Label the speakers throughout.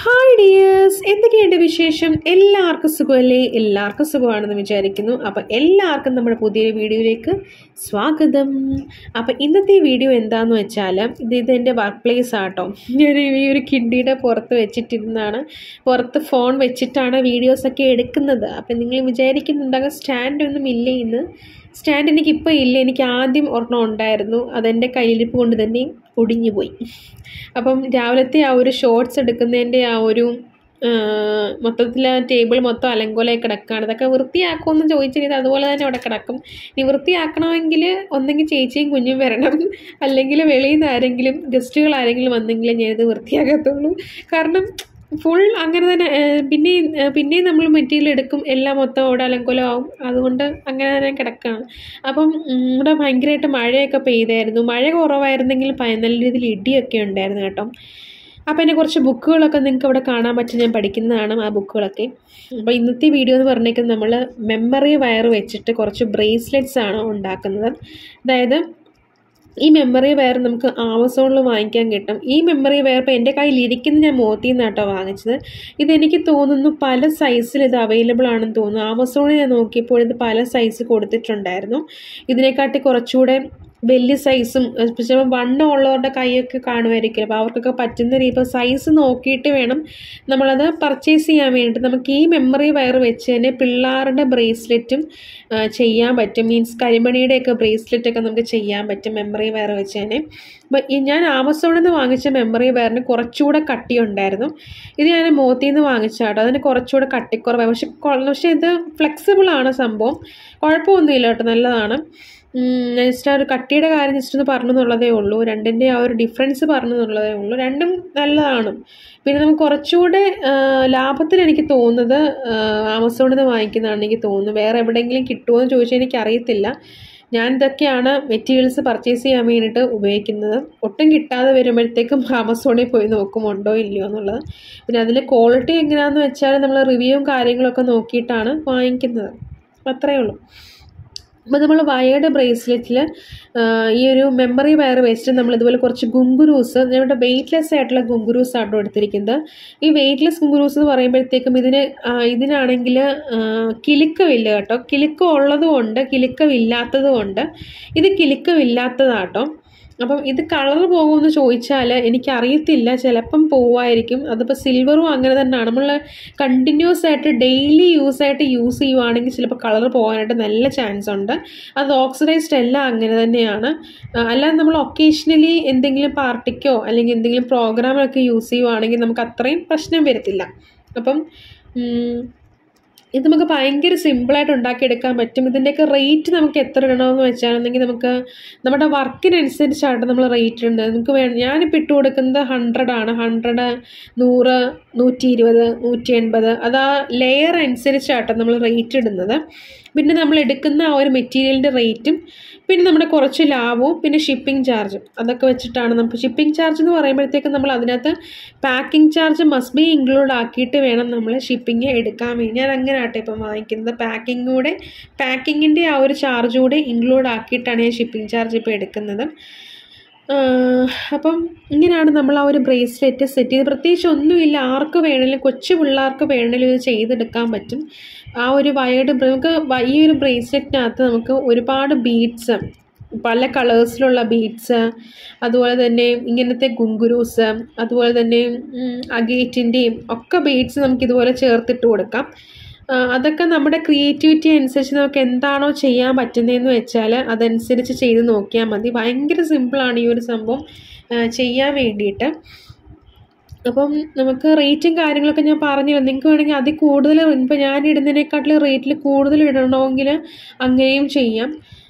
Speaker 1: Hi dears, എന്തൊക്കെയുണ്ട് വിശേഷം? എല്ലാവർക്കും സുഖമല്ലേ? എല്ലാവർക്കും സുഖമാണെന്ന് വിചാരിക്കുന്നു. അപ്പോൾ എല്ലാവർക്കും നമ്മുടെ പുതിയൊരു വീഡിയോയിലേക്ക് സ്വാഗതം. അപ്പോൾ ഇന്നത്തെ വീഡിയോ എന്താണെന്ന് വെച്ചാൽ ഇതെൻ്റെ വർക്ക് പ്ലേസ് ആട്ടോ. ഞാൻ ഈ ഒരു കിണ്ടിയുടെ പുറത്ത് വെച്ചിട്ടിരുന്നാണ്, പുറത്ത് ഫോൺ വെച്ചിട്ടാണ് വീഡിയോസൊക്കെ എടുക്കുന്നത്. അപ്പം നിങ്ങൾ വിചാരിക്കുന്നുണ്ടാകും സ്റ്റാൻഡൊന്നും ഇല്ലേ ഇന്ന്. സ്റ്റാൻഡ് എനിക്കിപ്പോൾ ഇല്ല. എനിക്ക് ആദ്യം ഒരെണ്ണം ഉണ്ടായിരുന്നു, അതെൻ്റെ കയ്യിലിരിപ്പ് കൊണ്ട് തന്നെ ഒടിഞ്ഞു പോയി. അപ്പം രാവിലത്തെ ആ ഒരു ഷോർട്സ് എടുക്കുന്നതിൻ്റെ ആ ഒരു മൊത്തത്തിൽ ആ ടേബിൾ മൊത്തം അലങ്കോലമായി കിടക്കുകയാണ്. അതൊക്കെ വൃത്തിയാക്കുമെന്ന് ചോദിച്ചിട്ട് അതുപോലെ തന്നെ അവിടെ കിടക്കും. ഇനി വൃത്തിയാക്കണമെങ്കിൽ ഒന്നെങ്കിൽ ചേച്ചിയും കുഞ്ഞും വരണം, അല്ലെങ്കിൽ വെളിയിൽ നിന്ന് ആരെങ്കിലും ഗസ്റ്റുകൾ ആരെങ്കിലും വന്നെങ്കിലേ ഞാനിത് വൃത്തിയാക്കത്തുള്ളൂ. കാരണം ഫുൾ അങ്ങനെ തന്നെ പിന്നെയും നമ്മൾ മെറ്റീരിയൽ എടുക്കും, എല്ലാം മൊത്തം അവിടെ അലങ്കോലമാവും. അതുകൊണ്ട് അങ്ങനെ തന്നെ കിടക്കുകയാണ്. അപ്പം ഇവിടെ ഭയങ്കരമായിട്ട് മഴയൊക്കെ പെയ്തായിരുന്നു. മഴ കുറവായിരുന്നെങ്കിലും നല്ല രീതിയിൽ ഇടിയൊക്കെ ഉണ്ടായിരുന്നു കേട്ടോ. അപ്പോൾ എൻ്റെ കുറച്ച് ബുക്കുകളൊക്കെ നിങ്ങൾക്ക് അവിടെ കാണാൻ പറ്റും, ഞാൻ പഠിക്കുന്നതാണ് ആ ബുക്കുകളൊക്കെ. അപ്പോൾ ഇന്നത്തെ വീഡിയോ എന്ന് പറഞ്ഞേക്കുന്നത് നമ്മൾ മെമ്മറി വയർ വെച്ചിട്ട് കുറച്ച് ബ്രേസ്ലെറ്റ്സ് ആണ് ഉണ്ടാക്കുന്നത്. അതായത് ഈ മെമ്മറി വയർ നമുക്ക് ആമസോണിൽ വാങ്ങിക്കാൻ കിട്ടും. ഈ മെമ്മറി വയർ ഇപ്പോൾ എൻ്റെ കയ്യിലിരിക്കുന്ന ഞാൻ മോത്തിൽ നിന്നാട്ടോ വാങ്ങിച്ചത്. ഇതെനിക്ക് തോന്നുന്നു പല സൈസിൽ ഇത് അവൈലബിൾ ആണെന്ന് തോന്നുന്നു. ആമസോണിൽ ഞാൻ നോക്കിയപ്പോൾ ഇത് പല സൈസ് കൊടുത്തിട്ടുണ്ടായിരുന്നു. ഇതിനെക്കാട്ടി കുറച്ചുകൂടെ വലിയ സൈസും ചിലപ്പോൾ വണ്ണം ഉള്ളവരുടെ കൈയൊക്കെ കാണുമായിരിക്കും. അപ്പോൾ അവർക്കൊക്കെ പറ്റുന്ന രീതി ഇപ്പോൾ സൈസ് നോക്കിയിട്ട് വേണം നമ്മളത് പർച്ചേസ് ചെയ്യാൻ വേണ്ടിയിട്ട്. നമുക്ക് ഈ മെമ്മറി വയർ വെച്ച് തന്നെ പിള്ളേരുടെ ബ്രേസ്ലെറ്റും ചെയ്യാൻ പറ്റും. മീൻസ് കരിമണിയുടെയൊക്കെ ബ്രേസ്ലെറ്റൊക്കെ നമുക്ക് ചെയ്യാൻ പറ്റും മെമ്മറി വയർ വെച്ച് തന്നെ. അപ്പോൾ ഞാൻ ആമസോണിൽ നിന്ന് വാങ്ങിച്ച മെമ്മറി വയറിന് കുറച്ചുകൂടെ കട്ടിയുണ്ടായിരുന്നു. ഇത് ഞാൻ മോത്തിൽ നിന്ന് വാങ്ങിച്ചാട്ടോ, അതിന് കുറച്ചുകൂടെ കട്ടിക്കുറവായി. പക്ഷേ ഇത് ഫ്ലെക്സിബിളാണ് സംഭവം, കുഴപ്പമൊന്നുമില്ല കേട്ടോ, നല്ലതാണ്. ജസ്റ്റ് ആ ഒരു കട്ടിയുടെ കാര്യം ജസ്റ്റ് ഒന്ന് പറഞ്ഞു എന്നുള്ളതേ ഉള്ളൂ. രണ്ടിൻ്റെ ആ ഒരു ഡിഫറൻസ് പറഞ്ഞു എന്നുള്ളതേ ഉള്ളൂ. രണ്ടും നല്ലതാണ്. പിന്നെ നമുക്ക് കുറച്ചുകൂടെ ലാഭത്തിൽ എനിക്ക് തോന്നുന്നത് ആമസോണിൽ നിന്ന് വാങ്ങിക്കുന്നതാണ് എനിക്ക് തോന്നുന്നു. വേറെ എവിടെയെങ്കിലും കിട്ടുമോ എന്ന് ചോദിച്ചാൽ എനിക്കറിയത്തില്ല. ഞാൻ ഇതൊക്കെയാണ് മെറ്റീരിയൽസ് പർച്ചേസ് ചെയ്യാൻ വേണ്ടിയിട്ട് ഉപയോഗിക്കുന്നത്. ഒട്ടും കിട്ടാതെ വരുമ്പോഴത്തേക്കും ആമസോണിൽ പോയി നോക്കും ഉണ്ടോ ഇല്ലയോ എന്നുള്ളത്. പിന്നെ അതിൻ്റെ ക്വാളിറ്റി എങ്ങനെയാണെന്ന് വെച്ചാൽ നമ്മൾ റിവ്യൂവും കാര്യങ്ങളൊക്കെ നോക്കിയിട്ടാണ് വാങ്ങിക്കുന്നത്. അത്രയേ ഉള്ളൂ. അപ്പോൾ നമ്മൾ വയേർഡ് ബ്രേസ്ലെറ്റിൽ ഈ ഒരു മെമ്മറി വയർ വെച്ചിട്ട് നമ്മൾ ഇതുപോലെ കുറച്ച് ഗുങ്കുരൂസ്, നമ്മുടെ വെയ്റ്റ്ലെസ് ആയിട്ടുള്ള ഗുങ്കുരൂസ് ആട്ടോ എടുത്തിരിക്കുന്നത്. ഈ വെയ്റ്റ്ലെസ് ഗുങ്കുരൂസ് എന്ന് പറയുമ്പോഴത്തേക്കും ഇതിനാണെങ്കിൽ കിലുക്കമില്ല കേട്ടോ. കിലുക്കം ഉള്ളതും ഉണ്ട്, കിലുക്കമില്ലാത്തതും ഉണ്ട്. ഇത് കിലുക്കമില്ലാത്തതാട്ടോ. അപ്പം ഇത് കളർ പോകുമെന്ന് ചോദിച്ചാൽ എനിക്കറിയത്തില്ല, ചിലപ്പം പോവായിരിക്കും. അതിപ്പോൾ സിൽവറും അങ്ങനെ തന്നെയാണ്. നമ്മൾ കണ്ടിന്യൂസ് ആയിട്ട് ഡെയിലി യൂസ് ചെയ്യുവാണെങ്കിൽ ചിലപ്പോൾ കളർ പോകാനായിട്ട് നല്ല ചാൻസ് ഉണ്ട്. അത് ഓക്സിഡൈസ്ഡ് എല്ലാം അങ്ങനെ തന്നെയാണ്. അല്ലാതെ നമ്മൾ ഒക്കേഷണലി എന്തെങ്കിലും പാർട്ടിക്കോ അല്ലെങ്കിൽ എന്തെങ്കിലും പ്രോഗ്രാമിനൊക്കെ യൂസ് ചെയ്യുവാണെങ്കിൽ നമുക്ക് അത്രയും പ്രശ്നം വരത്തില്ല. അപ്പം ഇത് നമുക്ക് ഭയങ്കര സിമ്പിളായിട്ട് ഉണ്ടാക്കിയെടുക്കാൻ പറ്റും. ഇതിൻ്റെയൊക്കെ റേറ്റ് നമുക്ക് എത്ര ഇടണമെന്ന് വെച്ചാണെന്നെങ്കിൽ നമുക്ക് നമ്മുടെ വർക്കിനനുസരിച്ചായിട്ട് നമ്മൾ റേറ്റ് ഉണ്ട്. നമുക്ക് ഞാനിപ്പോൾ ഇട്ട് കൊടുക്കുന്നത് 100 ആണ്. 100, 100, 120, 180 അത് ആ ലെയർ അനുസരിച്ചാട്ടോ നമ്മൾ റേറ്റ് ഇടുന്നത്. പിന്നെ നമ്മൾ എടുക്കുന്ന ആ ഒരു മെറ്റീരിയലിൻ്റെ റേറ്റും പിന്നെ നമ്മുടെ കുറച്ച് ലാഭവും പിന്നെ ഷിപ്പിംഗ് ചാർജും അതൊക്കെ വെച്ചിട്ടാണ് നമുക്ക്. ഷിപ്പിംഗ് ചാർജ് എന്ന് പറയുമ്പോഴത്തേക്കും നമ്മൾ അതിനകത്ത് packing charge must be include ആക്കിയിട്ട് വേണം നമ്മൾ ഷിപ്പിംഗ് എടുക്കാൻ വേണ്ടി. ഞാൻ അങ്ങനെ ആട്ടെ ഇപ്പം വാങ്ങിക്കുന്നത്. പാക്കിങ്ങിൻ്റെ ആ ഒരു ചാർജ് കൂടെ ഇൻക്ലൂഡ് ആക്കിയിട്ടാണ് ഞാൻ ഷിപ്പിംഗ് ചാർജ് ഇപ്പോൾ എടുക്കുന്നത്. അപ്പം ഇങ്ങനെയാണ് നമ്മൾ ആ ഒരു ബ്രേസ്ലെറ്റ് സെറ്റ് ചെയ്ത്. പ്രത്യേകിച്ച് ഒന്നുമില്ല, ആർക്ക് വേണമെങ്കിലും, കൊച്ചു പിള്ളേർക്ക് വേണമെങ്കിലും ഇത് ചെയ്തെടുക്കാൻ പറ്റും. ആ ഒരു നമുക്ക് ഈ ഒരു ബ്രേസ്ലെറ്റിനകത്ത് നമുക്ക് ഒരുപാട് ബീഡ്സ്, പല കളേഴ്സിലുള്ള ബീഡ്സ്, അതുപോലെ തന്നെ ഇങ്ങനത്തെ ഗുങ്കുരൂസ്, അതുപോലെ തന്നെ അഗേറ്റിൻ്റെയും ഒക്കെ ബീഡ്സ് നമുക്കിതുപോലെ ചേർത്തിട്ട് കൊടുക്കാം. അതൊക്കെ നമ്മുടെ ക്രിയേറ്റിവിറ്റി അനുസരിച്ച് നമുക്ക് എന്താണോ ചെയ്യാൻ പറ്റുന്നതെന്ന് വെച്ചാൽ അതനുസരിച്ച് ചെയ്ത് നോക്കിയാൽ മതി. ഭയങ്കര സിമ്പിളാണ് ഈ ഒരു സംഭവം ചെയ്യാൻ വേണ്ടിയിട്ട്. അപ്പം നമുക്ക് റേറ്റും കാര്യങ്ങളൊക്കെ ഞാൻ പറഞ്ഞില്ല. നിങ്ങൾക്ക് വേണമെങ്കിൽ അതിൽ കൂടുതൽ, ഇപ്പോൾ ഞാൻ ഇടുന്നതിനേക്കാട്ടിൽ റേറ്റിൽ കൂടുതൽ ഇടണമെങ്കിൽ അങ്ങനെയും ചെയ്യാം.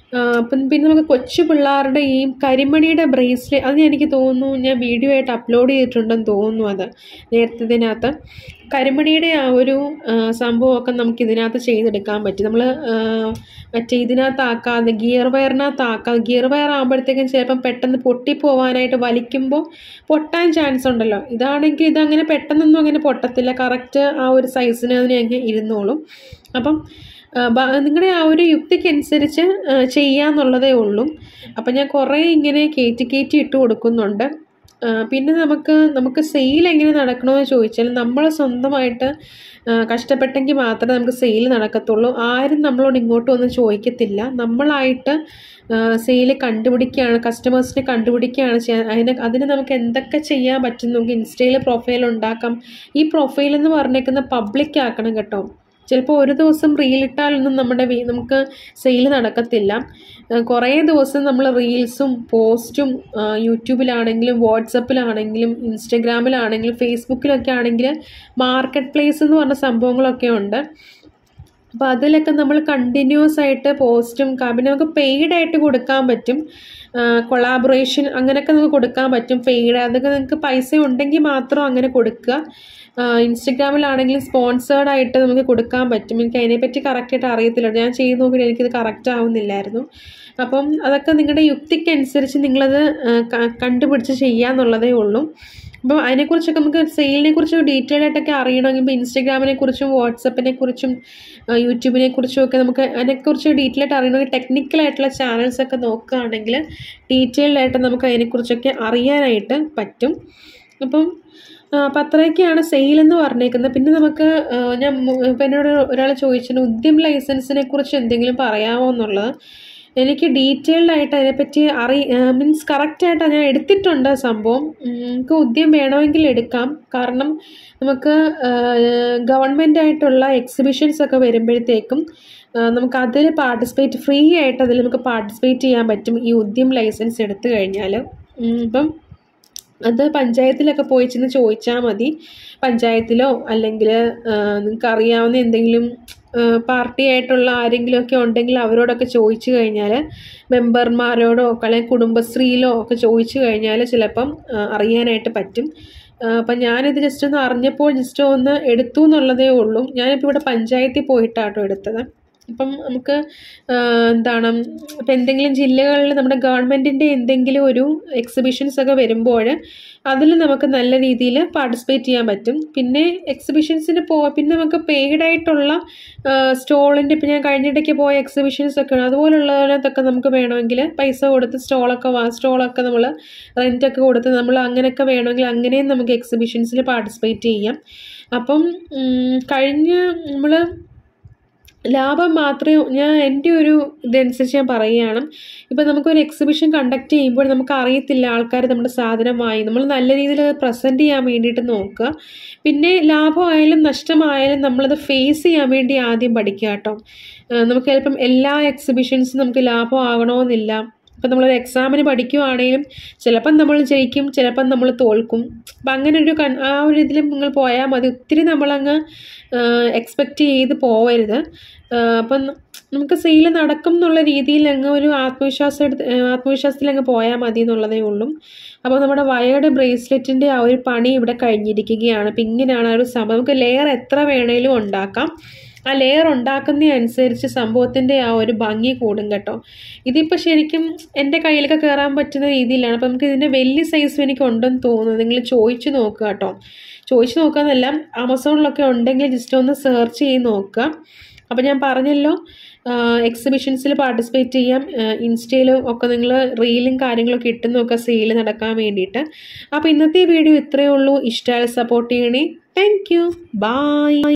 Speaker 1: അപ്പം പിന്നെ നമുക്ക് കൊച്ചു പിള്ളേരുടെ ഈ കരിമണിയുടെ ബ്രേസ്ലെറ്റ്, അത് എനിക്ക് തോന്നുന്നു ഞാൻ വീഡിയോ ആയിട്ട് അപ്ലോഡ് ചെയ്തിട്ടുണ്ടെന്ന് തോന്നുന്നു. അത് നേരത്തെ ഇതിനകത്ത് കരിമണിയുടെ ആ ഒരു സംഭവമൊക്കെ നമുക്ക് ഇതിനകത്ത് ചെയ്തെടുക്കാൻ പറ്റും. നമ്മൾ മറ്റേ ഇതിനകത്താക്കാതെ ഗിയർ വയറിനകത്താക്കാതെ, ഗിയർ വയർ ആകുമ്പോഴത്തേക്കും ചിലപ്പം പെട്ടെന്ന് പൊട്ടിപ്പോവാനായിട്ട് വലിക്കുമ്പോൾ പൊട്ടാൻ ചാൻസ് ഉണ്ടല്ലോ. ഇതാണെങ്കിൽ ഇതങ്ങനെ പെട്ടെന്നൊന്നും അങ്ങനെ പൊട്ടത്തില്ല. കറക്റ്റ് ആ ഒരു സൈസിന് അതിന് അങ്ങ് ഇരുന്നോളും. അപ്പം നിങ്ങളുടെ ആ ഒരു യുക്തിക്കനുസരിച്ച് ചെയ്യാന്നുള്ളതേ ഉള്ളൂ. അപ്പം ഞാൻ കുറേ ഇങ്ങനെ കയറ്റി ഇട്ട് കൊടുക്കുന്നുണ്ട്. പിന്നെ നമുക്ക് സെയിൽ എങ്ങനെ നടക്കണമെന്ന് ചോദിച്ചാൽ നമ്മൾ സ്വന്തമായിട്ട് കഷ്ടപ്പെട്ടെങ്കിൽ മാത്രമേ നമുക്ക് സെയിൽ നടക്കത്തുള്ളൂ. ആരും നമ്മളോട് ഇങ്ങോട്ട് വന്ന് ചോദിക്കത്തില്ല. നമ്മളായിട്ട് സെയിൽ കണ്ടുപിടിക്കുകയാണ്, കസ്റ്റമേഴ്സിനെ കണ്ടുപിടിക്കുകയാണ് ചെയ്യാൻ. അതിന് നമുക്ക് എന്തൊക്കെ ചെയ്യാൻ പറ്റും? നമുക്ക് ഇൻസ്റ്റയിൽ പ്രൊഫൈൽ ഉണ്ടാക്കാം. ഈ പ്രൊഫൈൽ എന്ന് പറഞ്ഞേക്കുന്ന പബ്ലിക് ആക്കണം കേട്ടോ. ചിലപ്പോൾ ഒരു ദിവസം റീലിട്ടാലൊന്നും നമുക്ക് സെയിൽ നടക്കത്തില്ല. കുറേ ദിവസം നമ്മൾ റീൽസും പോസ്റ്റും യൂട്യൂബിലാണെങ്കിലും വാട്സപ്പിലാണെങ്കിലും ഇൻസ്റ്റഗ്രാമിലാണെങ്കിലും ഫേസ്ബുക്കിലൊക്കെ ആണെങ്കിൽ മാർക്കറ്റ് പ്ലേസ് എന്ന് പറഞ്ഞ സംഭവങ്ങളൊക്കെ ഉണ്ട്. അപ്പോൾ അതിലൊക്കെ നമ്മൾ കണ്ടിന്യൂസ് ആയിട്ട് പോസ്റ്റും പിന്നെ നമുക്ക് പെയ്ഡായിട്ട് കൊടുക്കാൻ പറ്റും. കൊളാബറേഷൻ അങ്ങനെയൊക്കെ നമുക്ക് കൊടുക്കാൻ പറ്റും. പെയ്ഡ് അതൊക്കെ നിങ്ങൾക്ക് പൈസ ഉണ്ടെങ്കിൽ മാത്രം അങ്ങനെ കൊടുക്കുക. ഇൻസ്റ്റഗ്രാമിലാണെങ്കിലും സ്പോൺസേർഡ് ആയിട്ട് നമുക്ക് കൊടുക്കാൻ പറ്റും. എനിക്ക് അതിനെപ്പറ്റി കറക്റ്റായിട്ട് അറിയത്തില്ല. ഞാൻ ചെയ്ത് നോക്കിയിട്ട് എനിക്കിത് കറക്റ്റ് ആവുന്നില്ലായിരുന്നു. അപ്പം അതൊക്കെ നിങ്ങളുടെ യുക്തിക്കനുസരിച്ച് നിങ്ങളത് കണ്ടുപിടിച്ച് ചെയ്യാന്നുള്ളതേ ഉള്ളൂ. അപ്പോൾ അതിനെക്കുറിച്ചൊക്കെ നമുക്ക് സെയിലിനെ കുറിച്ച് ഡീറ്റെയിൽ ആയിട്ടൊക്കെ അറിയണമെങ്കിൽ ഇപ്പോൾ ഇൻസ്റ്റഗ്രാമിനെ കുറിച്ചും വാട്സപ്പിനെ കുറിച്ചും യൂട്യൂബിനെ കുറിച്ചും ഒക്കെ നമുക്ക് അതിനെക്കുറിച്ച് ഡീറ്റെയിൽ ആയിട്ട് അറിയണമെങ്കിൽ ടെക്നിക്കലായിട്ടുള്ള ചാനൽസൊക്കെ നോക്കുകയാണെങ്കിൽ ഡീറ്റെയിൽഡ് ആയിട്ട് നമുക്ക് അതിനെക്കുറിച്ചൊക്കെ അറിയാനായിട്ട് പറ്റും. അപ്പം അത്രയൊക്കെയാണ് സെയിലെന്ന് പറഞ്ഞേക്കുന്നത്. പിന്നെ നമുക്ക് ഇപ്പം എന്നോട് ഒരാൾ ചോദിച്ചിട്ടുണ്ട് ഉദ്യം ലൈസൻസിനെ കുറിച്ച് എന്തെങ്കിലും പറയാമോ എന്നുള്ളത്. എനിക്ക് ഡീറ്റെയിൽഡ് ആയിട്ട് അതിനെപ്പറ്റി മീൻസ് കറക്റ്റായിട്ട് ഞാൻ എടുത്തിട്ടുണ്ട് സംഭവം. നമുക്ക് ഉദ്യം വേണമെങ്കിൽ എടുക്കാം. കാരണം നമുക്ക് ഗവൺമെൻറ് ആയിട്ടുള്ള എക്സിബിഷൻസ് ഒക്കെ വരുമ്പോഴത്തേക്കും നമുക്ക് അതിൽ ഫ്രീ ആയിട്ട് അതിൽ നമുക്ക് പാർട്ടിസിപ്പേറ്റ് ചെയ്യാൻ പറ്റും ഈ ഉദ്യം ലൈസൻസ് എടുത്തു കഴിഞ്ഞാൽ. ഇപ്പം അത് പഞ്ചായത്തിലൊക്കെ പോയി ചെന്ന് ചോദിച്ചാൽ മതി. പഞ്ചായത്തിലോ അല്ലെങ്കിൽ നിങ്ങൾക്ക് അറിയാവുന്ന എന്തെങ്കിലും പാർട്ടിയായിട്ടുള്ള ആരെങ്കിലുമൊക്കെ ഉണ്ടെങ്കിൽ അവരോടൊക്കെ ചോദിച്ചു കഴിഞ്ഞാൽ, മെമ്പർമാരോടോ അല്ലെങ്കിൽ കുടുംബശ്രീയിലോ ഒക്കെ ചോദിച്ചു കഴിഞ്ഞാൽ ചിലപ്പം അറിയാനായിട്ട് പറ്റും. അപ്പം ഞാനിത് ജസ്റ്റ് ഒന്ന് അറിഞ്ഞപ്പോൾ ജസ്റ്റ് ഒന്ന് എടുത്തു എന്നുള്ളതേ ഉള്ളൂ. ഞാനിപ്പോൾ ഇവിടെ പഞ്ചായത്തിൽ പോയിട്ടാട്ടോ എടുത്തത്. അപ്പം നമുക്ക് ഇപ്പം എന്തെങ്കിലും ജില്ലകളിൽ നമ്മുടെ ഗവൺമെൻറ്റിൻ്റെ എന്തെങ്കിലും ഒരു എക്സിബിഷൻസ് ഒക്കെ വരുമ്പോൾ അതിൽ നമുക്ക് നല്ല രീതിയിൽ പാർട്ടിസിപ്പേറ്റ് ചെയ്യാൻ പറ്റും. പിന്നെ എക്സിബിഷൻസിന് പിന്നെ നമുക്ക് പെയ്ഡായിട്ടുള്ള സ്റ്റോളിൻ്റെ ഇപ്പം ഞാൻ കഴിഞ്ഞിടയ്ക്ക് പോയ എക്സിബിഷൻസ് ഒക്കെ അതുപോലുള്ളതിനകത്തൊക്കെ നമുക്ക് വേണമെങ്കിൽ പൈസ കൊടുത്ത് സ്റ്റോളൊക്കെ നമ്മൾ റെൻറ്റൊക്കെ കൊടുത്ത് നമ്മൾ അങ്ങനെയൊക്കെ വേണമെങ്കിൽ അങ്ങനെയും നമുക്ക് എക്സിബിഷൻസിൽ പാർട്ടിസിപ്പേറ്റ് ചെയ്യാം. അപ്പം നമ്മൾ ലാഭം മാത്രമേ എൻ്റെ ഒരു ഇതനുസരിച്ച് ഞാൻ പറയുകയാണ്. ഇപ്പം നമുക്കൊരു എക്സിബിഷൻ കണ്ടക്ട് ചെയ്യുമ്പോൾ നമുക്ക് അറിയത്തില്ല ആൾക്കാർ നമ്മുടെ സാധനം വാങ്ങി. നമ്മൾ നല്ല രീതിയിൽ അത് പ്രസൻറ്റ് ചെയ്യാൻ വേണ്ടിയിട്ട് നോക്കുക. പിന്നെ ലാഭമായാലും നഷ്ടമായാലും നമ്മളത് ഫേസ് ചെയ്യാൻ വേണ്ടി ആദ്യം പഠിക്കുക കേട്ടോ. നമുക്ക് ചിലപ്പം എല്ലാ എക്സിബിഷൻസും നമുക്ക് ലാഭമാകണമെന്നില്ല. ഇപ്പം നമ്മളൊരു എക്സാമിന് പഠിക്കുകയാണെങ്കിലും ചിലപ്പം നമ്മൾ ജയിക്കും, ചിലപ്പം നമ്മൾ തോൽക്കും. അപ്പം അങ്ങനെ ആ ഒരു ഇതിൽ നിങ്ങൾ പോയാൽ മതി. ഒത്തിരി നമ്മളങ്ങ് എക്സ്പെക്റ്റ് ചെയ്ത് പോവരുത്. അപ്പം നമുക്ക് സെയിൽ നടക്കും എന്നുള്ള രീതിയിൽ അങ്ങ് ഒരു ആത്മവിശ്വാസത്തിൽ അങ്ങ് പോയാൽ മതി എന്നുള്ളതേ ഉള്ളൂ. അപ്പോൾ നമ്മുടെ വയേർഡ് ബ്രേസ്ലെറ്റിൻ്റെ ആ ഒരു പണി ഇവിടെ കഴിഞ്ഞിരിക്കുകയാണ്. അപ്പം ഇങ്ങനെയാണ് ആ ഒരു സംഭവം. നമുക്ക് ലെയർ എത്ര വേണേലും ഉണ്ടാക്കാം. ആ ലെയർ ഉണ്ടാക്കുന്നതനുസരിച്ച് സംഭവത്തിൻ്റെ ആ ഒരു ഭംഗി കൂടും കേട്ടോ. ഇതിപ്പോൾ ശരിക്കും എൻ്റെ കയ്യിലൊക്കെ കയറാൻ പറ്റുന്ന രീതിയിലാണ്. അപ്പം നമുക്ക് ഇതിൻ്റെ വലിയ സൈസും എനിക്ക് ഉണ്ടെന്ന് തോന്നുന്നു. നിങ്ങൾ ചോദിച്ച് നോക്കുക കേട്ടോ. ചോദിച്ച് നോക്കാമെന്നല്ല, ആമസോണിലൊക്കെ ഉണ്ടെങ്കിൽ ജസ്റ്റ് ഒന്ന് സെർച്ച് ചെയ്ത് നോക്കുക. അപ്പോൾ ഞാൻ പറഞ്ഞല്ലോ എക്സിബിഷൻസിൽ പാർട്ടിസിപ്പേറ്റ് ചെയ്യാം. ഇൻസ്റ്റയിലും ഒക്കെ നിങ്ങൾ റീലും കാര്യങ്ങളൊക്കെ ഇട്ട് നോക്കുക സെയിൽ നടക്കാൻ വേണ്ടിയിട്ട്. അപ്പോൾ ഇന്നത്തെ വീഡിയോ ഇത്രയേ ഉള്ളൂ. ഇഷ്ടമായാൽ സപ്പോർട്ട് ചെയ്യണേ. Thank you. ബൈ.